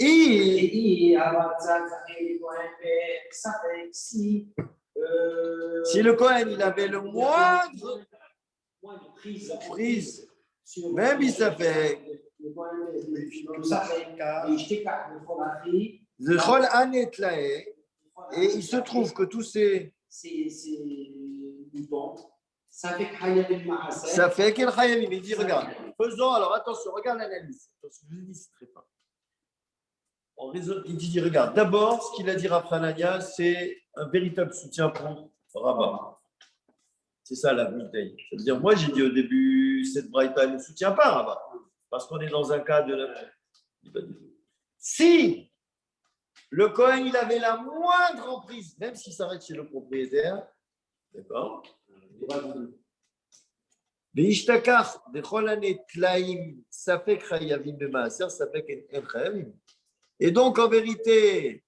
Si le Kohen il avait le moindre prise, même il s'appelle Zechol Anet Lae, et il se trouve que tous ces boutons, ça fait qu'il Hayamim, il dit regarde, faisons alors attention, regarde l'analyse. Parce que je dis c'est très fin. Il dit regarde, d'abord ce qu'il a dit Rav Hanania, c'est un véritable soutien pour Rabba. C'est ça la vérité. C'est-à-dire, moi j'ai dit au début, cette braïta ne soutient pas Rabba, parce qu'on est dans un cas de la. Si le Kohen, il avait la moindre emprise, même s'il s'arrête chez le propriétaire, d'accord? Et donc, en vérité,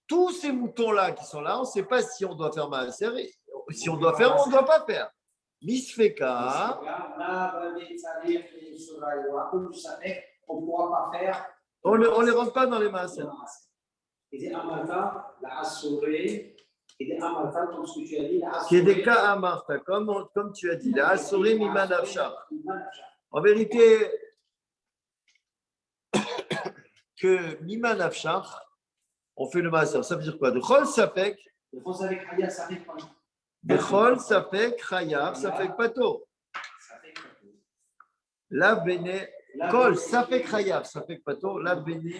tous ces moutons-là qui sont là, on ne sait pas si on doit faire maaser, si on doit faire ou on ne doit pas faire. Misfeka. On ne pourra pas faire. On ne les rentre pas dans les maaser. Et des amalta, la assurée, et des amalta, comme ce que tu as dit, la Qui est des cas amarta, comme tu as dit, la assurée miman afshar. En vérité, que miman afshar, on fait le maaser. Ça veut dire quoi? De chol safek. De chol safek chayav, safek pato. La bene, kol safek chayav, safek pato, la bene.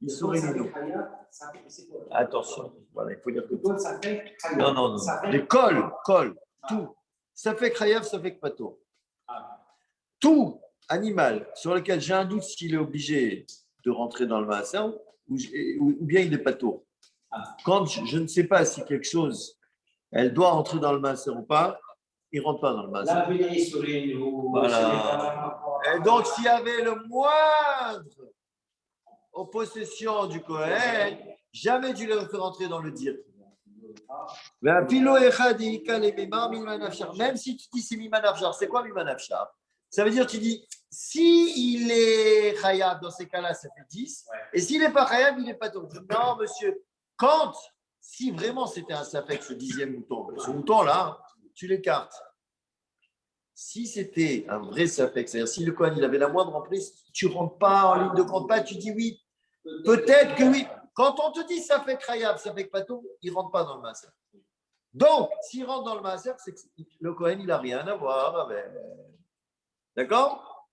Issouré Ça Nino. fait Khayab, ça fait- c'est quoi? Attention, voilà, il faut dire que Le col, ça fait Khayab. non, non, non. Ça fait- Les cols, tout. Ça fait Khayav, ça fait Pato. Ah. Tout animal sur lequel j'ai un doute s'il est obligé de rentrer dans le maaser ou bien il est Pato. Ah. Quand je ne sais pas si quelque chose, elle doit rentrer dans le maaser ou pas, il ne rentre pas dans le maaser. La Béné Issouré, Voilà. Et donc, s'il y avait le moindre aux possessions du Kohen, jamais tu le fais rentrer dans le dir. Même si tu dis c'est Mimanafchar, c'est quoi Mimanafchar? Ça veut dire, tu dis, si il est Khayab, dans ces cas-là, ça fait 10. Ouais. Et s'il n'est pas Khayab, il n'est pas tout. Non, monsieur, quand, si vraiment c'était un Safek, ce 10e mouton, ce mouton-là, tu l'écartes. Si c'était un vrai Safek, c'est-à-dire si le Kohen il avait la moindre emprise, tu ne rentres pas en ligne de compte, pas, tu dis oui. Peut-être que oui. Quand on te dit ça fait Khayab, ça fait Pato, il ne rentre pas dans le Maaser. Donc, s'il rentre dans le Maaser, c'est que le Kohen, il n'a rien à voir avec. D'accord?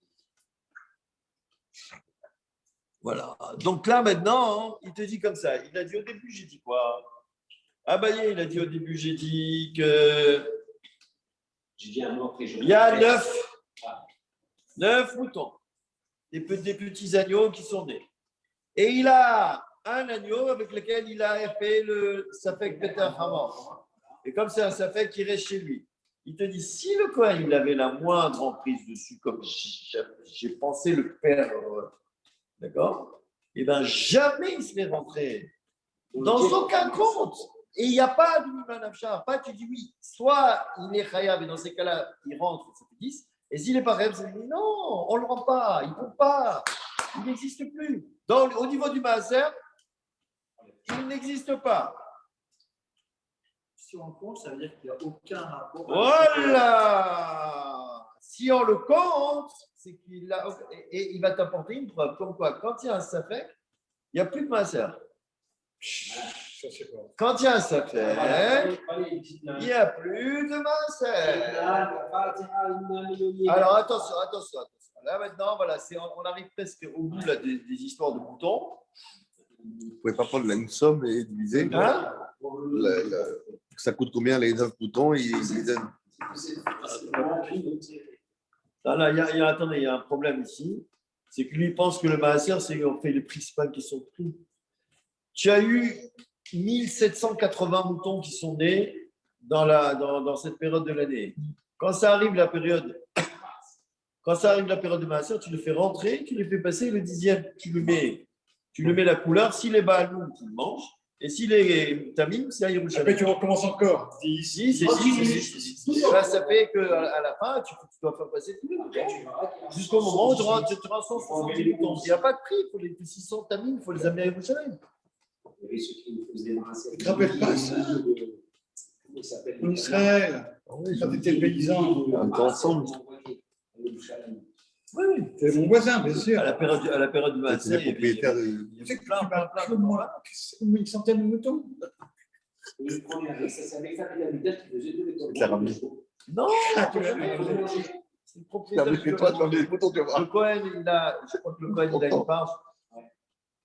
Voilà. Donc là, maintenant, il te dit comme ça. Il a dit au début, j'ai dit quoi? Ah bah, il a dit au début, j'ai dit que J'ai dit un mot après. il y a 9 moutons, des petits agneaux qui sont nés. Et il a un agneau avec lequel il a fait le Safek Peter Hamor. Et comme c'est un Safek qui reste chez lui, il te dit, si le Kohen il avait la moindre emprise dessus, comme j'ai pensé le faire, d'accord? Eh bien, jamais il serait rentré dans aucun compte. Et il n'y a pas de Mimanafchar. Pas tu dis oui, soit il est Chayav et dans ces cas-là, il rentre, ça fait 10. Et s'il n'est pas Chayav, ça fait non, on ne le rend pas, il ne peut pas, il n'existe plus. Au niveau du Maaser, il n'existe pas. Si on compte, ça veut dire qu'il n'y a aucun rapport. Voilà. Si on le compte, c'est qu'il a. Et il va t'apporter une preuve. Comme quoi, quand il y a un Safek, il n'y a plus de Maaser. Quand il y a un Safek, il n'y a plus de Maaser. Alors attention. Là maintenant, voilà, on arrive presque au bout là, des histoires de moutons. Vous ne pouvez pas prendre la même somme et diviser. Hein? Ça coûte combien les 9 moutons? Il les donne. Là, attendez, il y a un problème ici. C'est que lui pense que le maaser, c'est en fait les principales qui sont pris. Tu as eu 1780 moutons qui sont nés dans cette période de l'année. Quand ça arrive la période de maaser, tu le fais rentrer, tu le fais passer le 10e, tu le mets la couleur. S'il est Baaloum, tu le manges. Et s'il est Tamim, c'est à Yerushalayim. Après, tu recommences encore. 10. Là, ça fait qu'à la fin, tu dois faire passer tous les moutons. Jusqu'au moment où tu auras 160 moutons. Il n'y a pas de prix. Il faut les 600 Tamim, il faut les amener à Yerushalayim. Il y avait ceux qui nous faisaient débarrasser. Tu te rappelles pas ça? Comment il s'appelle? En Israël, quand tu étais paysan, On est ensemble. Oui. c'est mon voisin, bien sûr. À la période du C'est maaser, les propriétaires de. il y avait plein de Une centaine de moutons. Le premier, c'est avec ça qu'il a mis qui faisait tous les C'est la ramener. Non, c'est le propriétaire. Que toi, tu vas les moutons, tu vas voir. Le Kohen, je crois que le Kohen, il a une part.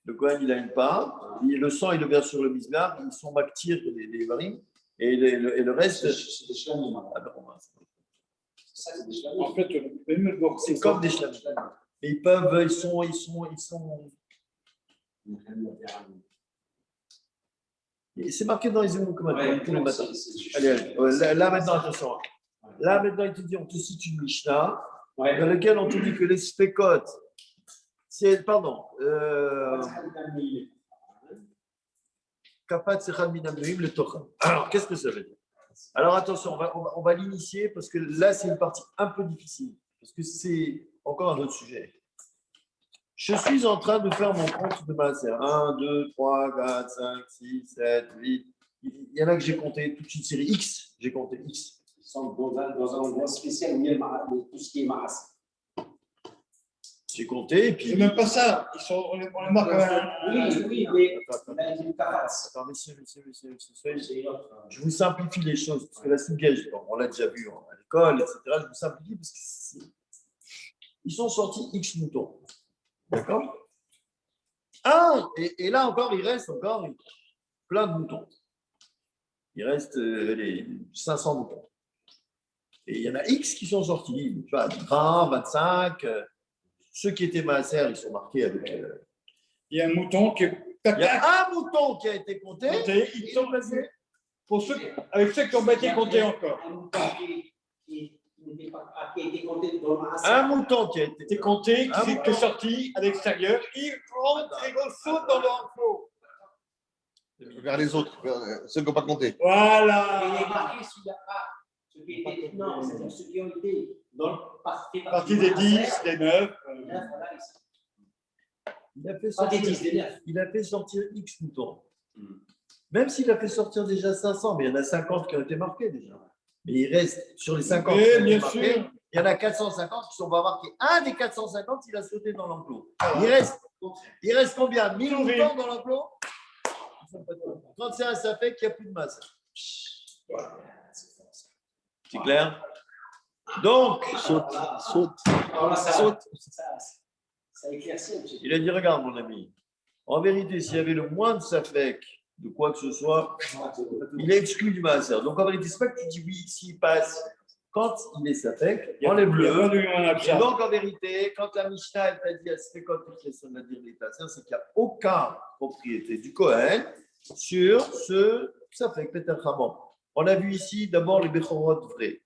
Le Kohen, il a une part. Et le sang, il le verse sur le misbar. Ils sont maktir, les varim. Et le reste. C'est des chlamines. Ça, c'est des chlamines. En fait, C'est comme des chlamines. Mais ils peuvent, ils sont. Et c'est marqué dans les émoux comme Ouais, tous les matins. c'est- Allez. Là, maintenant, attention. Là, maintenant, il te dit, on te cite une Mishnah Ouais. dans laquelle on te dit que les spécotes, c'est, pardon, Kapat Sechad Minamnoim, le Torah. Alors, qu'est-ce que ça veut dire? Alors, attention, on va l'initier parce que là, c'est une partie un peu difficile. Parce que c'est encore un autre sujet. Je suis en train de faire mon compte de maaser. 1, 2, 3, 4, 5, 6, 7, 8. Il y en a que j'ai compté toute une série X. J'ai compté X. Ils sont dans un endroit spécial où il y a tout ce qui est masse. J'ai compté et puis. c'est même pas ça. On les marque quand même. Oui, mais Attends, il a dit Kafatz. attends, messieurs, je vous simplifie les choses parce que la sougage, on l'a déjà vu à l'école, etc. Je vous simplifie parce qu'ils sont sortis X moutons. D'accord? Et là encore, il reste encore plein de moutons. Il reste les 500 moutons. Et il y en a X qui sont sortis, tu vois, 20, 25. Ceux qui étaient maaser, ils sont marqués avec. Il y a un mouton qui est. Il y a un mouton qui a été compté. Ils sont placés. Avec ceux qui n'ont pas été comptés encore. Un mouton qui a été compté dans le maaser. Un mouton qui a été C'est compté, qui est sorti à l'extérieur. Il rentre et il saute dans l'enclos. Vers les autres, vers ceux qui n'ont pas compté. Il Voilà. est marqué celui là ceux qui étaient, non, c'est-à-dire ceux qui ont été dans Partie des 10, des 9. Il a fait Pas des sortir, 10, des 9. il a fait sortir X moutons. Même s'il a fait sortir déjà 500, mais il y en a 50 qui ont été marqués déjà. Mais il reste sur les 50 Oui, qui ont été bien marqués, sûr. il y en a 450 qui ne sont pas marqués. Un des 450, il a sauté dans l'enclos. Il reste combien 1000 Sauvé. moutons dans l'enclos. Quand c'est un safek, il n'y a plus de masse. C'est clair? Donc, Saute. Alors là, ça éclaircit un petit peu. il a dit, regarde mon ami, en vérité, s'il y avait le moins de safek, de quoi que ce soit, il est exclu du maaser. Donc en vérité, c'est pas que tu dis oui, s'il passe, quand il est safek, enlève-le. Donc en vérité, quand la Mishnah elle t'a dit à ce quand tu fais son dire l'état, c'est qu'il n'y a aucun propriété du Kohen sur ce safek Peter Chamon. On a vu ici d'abord les Bechorot vrais.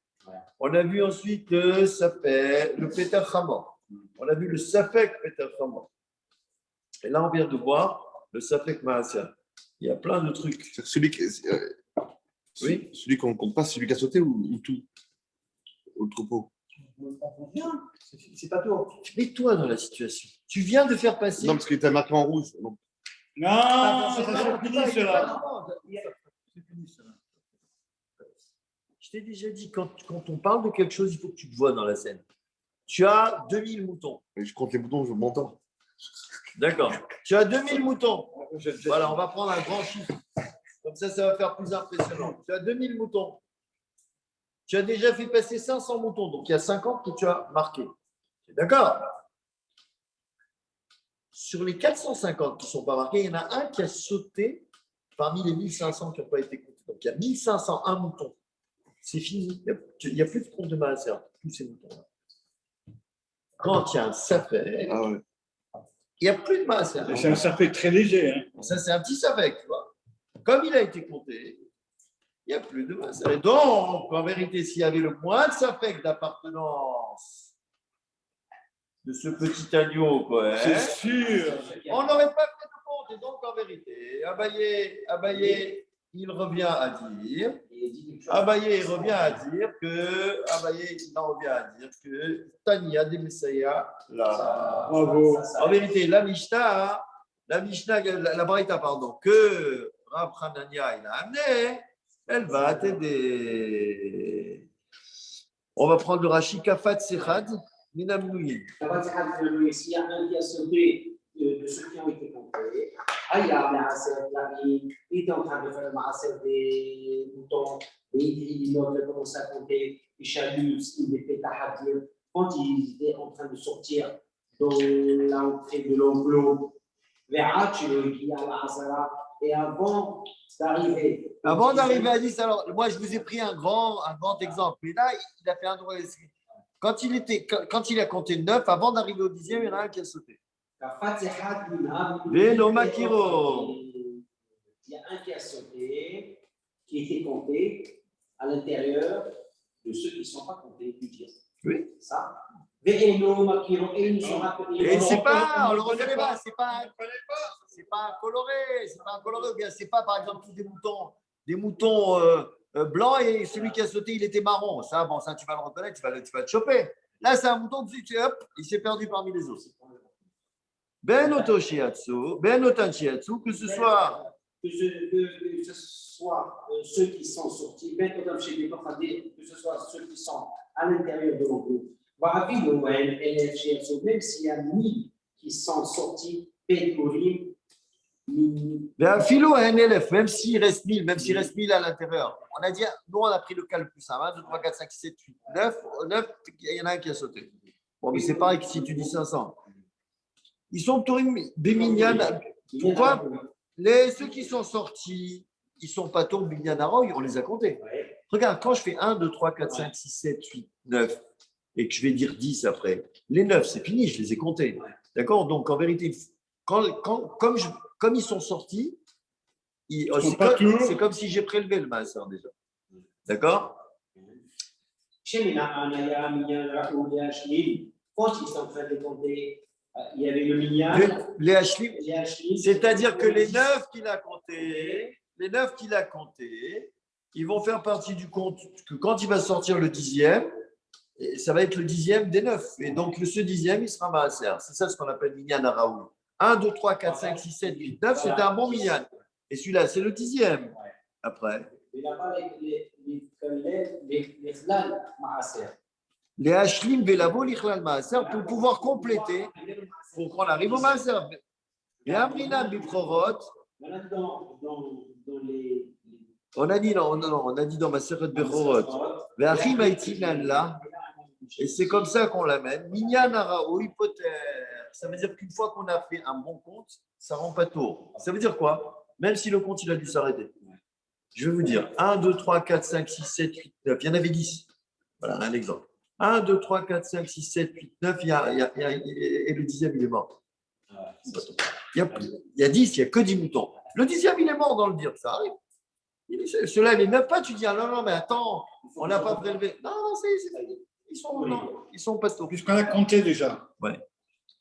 On a vu ensuite le Peter Chamon. On a vu le safek Peter Chamon. Et là, on vient de voir le safek Maaser. Il y a plein de trucs. Celui qui, Oui. celui qu'on ne compte pas, c'est celui qui a sauté ou tout? Au troupeau. C'est pas tout. Mets-toi dans la situation. Tu viens de faire passer. Non, parce qu'il était marqué en rouge. Donc, Non, c'est fini cela. C'est fini, cela. Je t'ai déjà dit, quand on parle de quelque chose, il faut que tu te vois dans la scène. Tu as 2000 moutons. je compte les boutons, je m'entends. D'accord. Tu as 2000 moutons. Voilà, on va prendre un grand chiffre. Comme ça va faire plus impressionnant. Tu as 2000 moutons. Tu as déjà fait passer 500 moutons. Donc, il y a 50 que tu as marqués. D'accord? Sur les 450 qui ne sont pas marqués, il y en a un qui a sauté parmi les 1500 qui n'ont pas été comptés. Donc, il y a 1501 moutons. C'est fini. Il n'y a plus de compte de maaser. Tous ces moutons-là. Quand il y a un safek, Ah ouais. il n'y a plus de maaser. C'est un safek très léger. Hein. Ça, c'est un petit safek, tu vois. Comme il a été compté, il n'y a plus de maaser. Et donc, en vérité, s'il y avait le moins de safek d'appartenance de ce petit agneau, quoi, C'est sûr. on n'aurait pas fait de compte. Et donc, en vérité, Abaye, il revient à dire. Abaye, il revient à dire que Tania de Messiah, là. Bravo. En vérité, la Mishnah, la Braïta, pardon, que Rav Hanania il a amené, elle va t'aider. On va prendre le Rashi Kafat Sechad, Minam Nouyin. S'il y a un qui a sauté de ceux qui ont été comptés, Aïa, il était en train de faire le maaser des moutons, et il a commencé à compter les chaluts, il était à Hadir. Quand il était en train de sortir dans l'entrée de l'enclos, vers et avant d'arriver. Avant d'arriver à 10, alors moi je vous ai pris un grand exemple. Mais là, il a fait un droit. Quand il a compté 9, avant d'arriver au 10e, il y en a un qui a sauté. Veno Makiro. Il y a un qui a sauté, qui était compté à l'intérieur de ceux qui ne sont pas comptés du tir. Oui. Ça. Veno Makiro. Et c'est pas, on le reconnaît pas, c'est pas un coloré, ou bien c'est pas par exemple tous des moutons blancs et celui qui a sauté il était marron. Ça, bon, ça tu vas le reconnaître, tu vas te choper. Là, c'est un mouton dessus, hop, il s'est perdu parmi les autres. Ben otoshiatsu, ben otanshiatsu, que ce soit ceux qui sont sortis, ben otanshiatsu, que ce soit ceux qui sont à l'intérieur de l'enclos. Même s'il y a 1000 qui sont sortis, même s'il reste 1000, à l'intérieur. On a dit, nous on a pris le cas le plus simple, 1, 2, 3, 4, 5, 6, 7, 8, 9, il y en a un qui a sauté. Bon, mais c'est pareil que si tu dis 500. Ils sont Tourim Béminyan. Pourquoi ceux qui sont sortis, ils ne sont pas Tourim Béminyan Aroy, on les a comptés. Regarde, quand je fais 1, 2, 3, 4, 5, 6, 7, 8, 9, et que je vais dire 10 après, les 9, c'est fini, je les ai comptés. D'accord? Donc, en vérité, comme ils sont sortis, c'est comme si j'ai prélevé le maaser déjà. D'accord? Chez Minyan, quand ils sont en train de compter, il y avait le Minyan. Les Hashlim, Les Hashlim, c'est-à-dire que les 9 qu'il a comptés, ils vont faire partie du compte que quand il va sortir le 10e, ça va être le 10e des 9. Et donc, ce 10e, il sera maaser. C'est ça ce qu'on appelle Minyan Araoui. 1, 2, 3, 4, 5, 6, 7, 8, 9, c'était un bon Minyan. Et celui-là, c'est le 10e. Après. Mais là-bas, les Khlal Maaser. Les Hashlim Velavo l'Ichlal Maaser pour pouvoir compléter, pour qu'on arrive au Maaser. Et Amrina Biprorot. Maintenant, dans les. On a dit dans Maseret Bechorot. Ve'achim haïtinan là. Et c'est comme ça qu'on l'amène. Minyan Arao hypothèse. Ça veut dire qu'une fois qu'on a fait un bon compte, ça ne rend pas tour. Ça veut dire quoi? Même si le compte il a dû s'arrêter. Je vais vous dire 1, 2, 3, 4, 5, 6, 7, 8, 9. Il y en avait 10. Voilà un exemple. 1, 2, 3, 4, 5, 6, 7, 8, 9. Et le 10e, il est mort. Il y a 10, il n'y a que 10 moutons. Le 10e, il est mort dans le dire. Ça arrive. Ceux-là, les 9 pas, tu dis, ah, non, mais attends, on n'a pas prélevé. Non, c'est fini. Ils sont pas tôt. Puisqu'on a compté déjà. Ouais.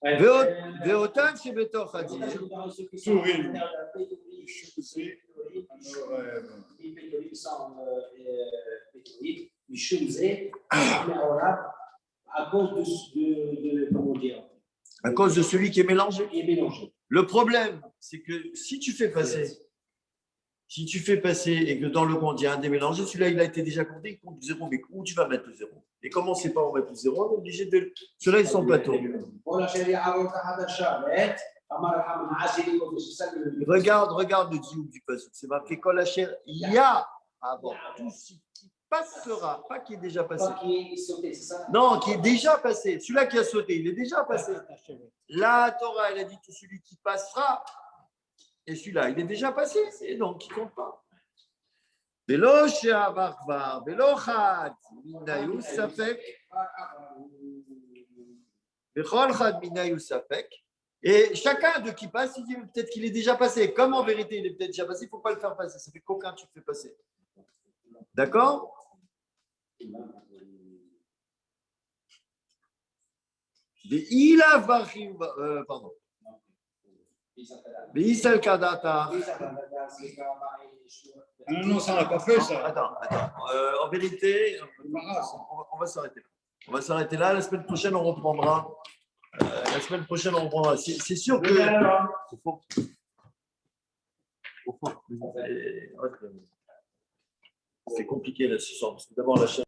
Veotan chez Betor Khadi. Tourim. À cause de comment dire, À cause de celui qui est mélangé. qui est mélangé. Le problème, c'est que si tu fais passer et que dans le compte, il y a un démélangé, celui-là, il a été déjà compté, il compte 0, mais où tu vas mettre le 0? Et comme on ne sait pas où mettre le 0, on est obligé de. Ceux-là, ils sont pas tôt. Regarde le diouk du passage. C'est marqué Kolacher, il y a avant tout ce qui passera, pas qui est déjà passé. Pas qui est sauté, c'est ça? Non, qui est déjà passé. Celui-là qui a sauté, il est déjà passé. La Torah, elle a dit tout celui qui passera. Et celui-là, il est déjà passé. Et donc, il ne compte pas. Velo she'avar kvar, velo chad minayu safek, vechol chad minayu safek. Et chacun de qui passe, il dit peut-être qu'il est déjà passé. Comme en vérité, il est peut-être déjà passé, il ne faut pas le faire passer. Ça fait qu'aucun tu le fais passer. D'accord? Pardon. Non, ça n'a pas fait ça. Attends. En vérité, on va s'arrêter là. On va s'arrêter là. La semaine prochaine, on reprendra. C'est sûr que. C'est compliqué là ce soir. Parce que d'abord, la chaîne.